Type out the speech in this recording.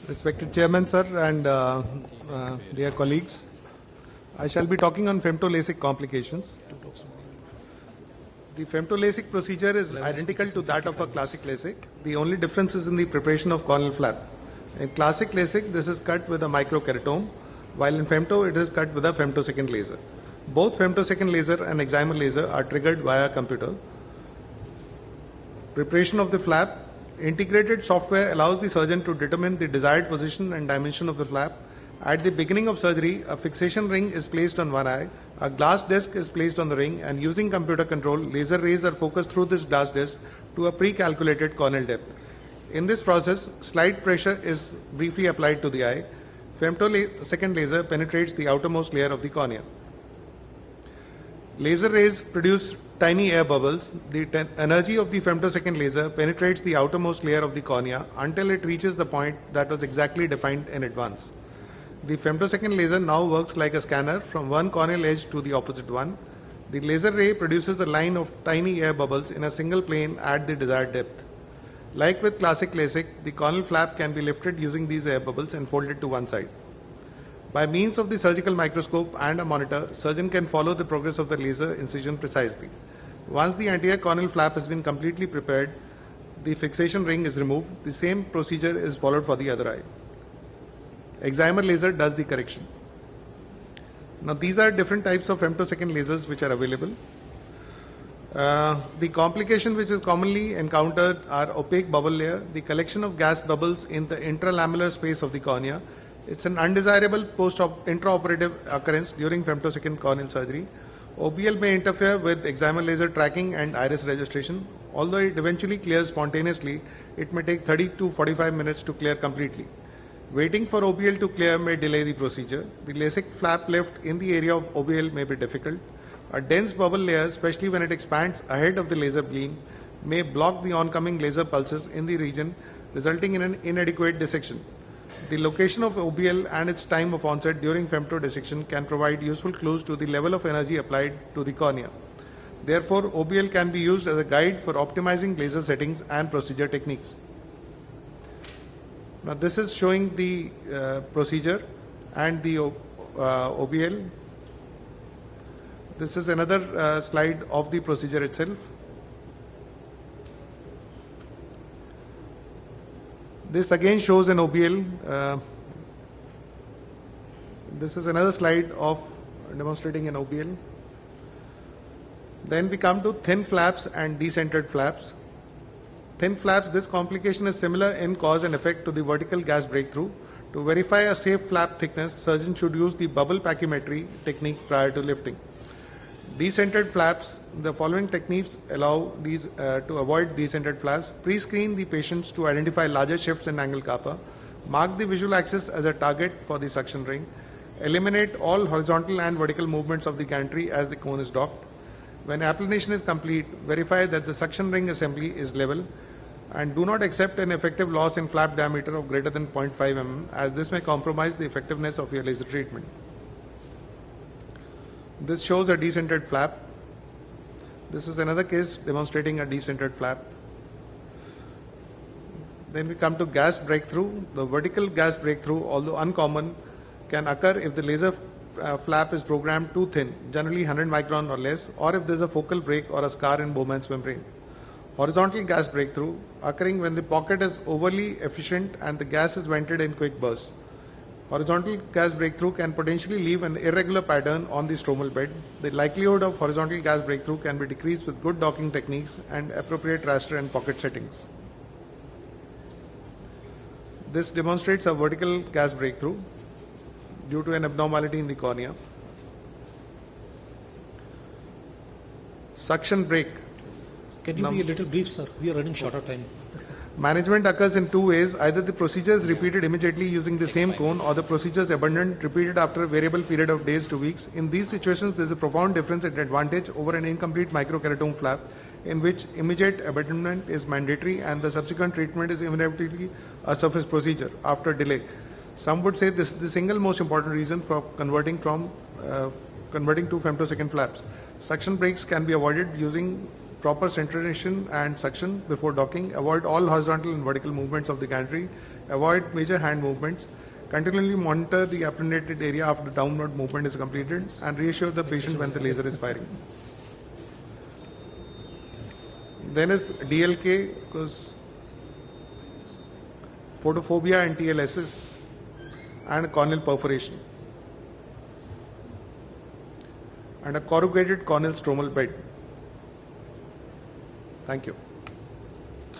Respected Chairman, sir, and dear colleagues, I shall be talking on femto-LASIK complications. The femto-LASIK procedure is identical to that of a classic LASIK. The only difference is in the preparation of corneal flap. In classic LASIK, this is cut with a microkeratome, while in femto, it is cut with a femtosecond laser. Both femtosecond laser and excimer laser are triggered via computer. Preparation of the flap. Integrated software allows the surgeon to determine the desired position and dimension of the flap. At the beginning of surgery, a fixation ring is placed on one eye, a glass disc is placed on the ring, and using computer control, laser rays are focused through this glass disc to a pre-calculated corneal depth. In this process, slight pressure is briefly applied to the eye. Femtosecond laser penetrates the outermost layer of the cornea. Laser rays produce tiny air bubbles. The energy of the femtosecond laser penetrates the outermost layer of the cornea until it reaches the point that was exactly defined in advance. The femtosecond laser now works like a scanner from one corneal edge to the opposite one. The laser ray produces a line of tiny air bubbles in a single plane at the desired depth. Like with classic LASIK, the corneal flap can be lifted using these air bubbles and folded to one side. By means of the surgical microscope and a monitor, surgeon can follow the progress of the laser incision precisely. Once the anterior corneal flap has been completely prepared, the fixation ring is removed. The same procedure is followed for the other eye. Excimer laser does the correction. Now these are different types of femtosecond lasers which are available. The complication which is commonly encountered are opaque bubble layer, the collection of gas bubbles in the intralamellar space of the cornea. It's an undesirable intraoperative occurrence during femtosecond corneal surgery. OBL may interfere with excimer laser tracking and iris registration. Although it eventually clears spontaneously, it may take 30 to 45 minutes to clear completely. Waiting for OBL to clear may delay the procedure. The LASIK flap lift in the area of OBL may be difficult. A dense bubble layer, especially when it expands ahead of the laser beam, may block the oncoming laser pulses in the region, resulting in an inadequate dissection. The location of OBL and its time of onset during femto dissection can provide useful clues to the level of energy applied to the cornea. Therefore, OBL can be used as a guide for optimizing laser settings and procedure techniques. Now this is showing the procedure and the OBL. This is another slide of the procedure itself. This again shows an OBL. This is another slide of demonstrating an OBL. Then we come to thin flaps and decentered flaps. Thin flaps, this complication is similar in cause and effect to the vertical gas breakthrough. To verify a safe flap thickness, surgeon should use the bubble pachymetry technique prior to lifting. Decentered flaps, the following techniques allow these to avoid decentered flaps. Pre-screen the patients to identify larger shifts in angle kappa. Mark the visual axis as a target for the suction ring. Eliminate all horizontal and vertical movements of the gantry as the cone is docked. When applanation is complete, verify that the suction ring assembly is level and do not accept an effective loss in flap diameter of greater than 0.5 mm, as this may compromise the effectiveness of your laser treatment. This shows a decentered flap. This is another case demonstrating a decentered flap. Then we come to gas breakthrough. The vertical gas breakthrough, although uncommon, can occur if the laser flap is programmed too thin, generally 100 micron or less, or if there is a focal break or a scar in Bowman's membrane. Horizontal gas breakthrough, occurring when the pocket is overly efficient and the gas is vented in quick bursts. Horizontal gas breakthrough can potentially leave an irregular pattern on the stromal bed. The likelihood of horizontal gas breakthrough can be decreased with good docking techniques and appropriate raster and pocket settings. This demonstrates a vertical gas breakthrough due to an abnormality in the cornea. Suction break. Can you be a little brief, sir? We are running short of time. Management occurs in two ways. Either the procedure is repeated immediately using the same cone, or the procedure is abandoned, repeated after a variable period of days to weeks. In these situations, there is a profound difference in advantage over an incomplete microkeratome flap, in which immediate abandonment is mandatory and the subsequent treatment is inevitably a surface procedure after delay. Some would say this is the single most important reason for converting to femtosecond flaps. Suction breaks can be avoided using proper centration and suction before docking. Avoid all horizontal and vertical movements of the gantry. Avoid major hand movements. Continually monitor the appended area after the downward movement is completed and reassure the patient when the laser is firing. Then is DLK, because photophobia and TLSs and corneal perforation and a corrugated corneal stromal bed. Thank you.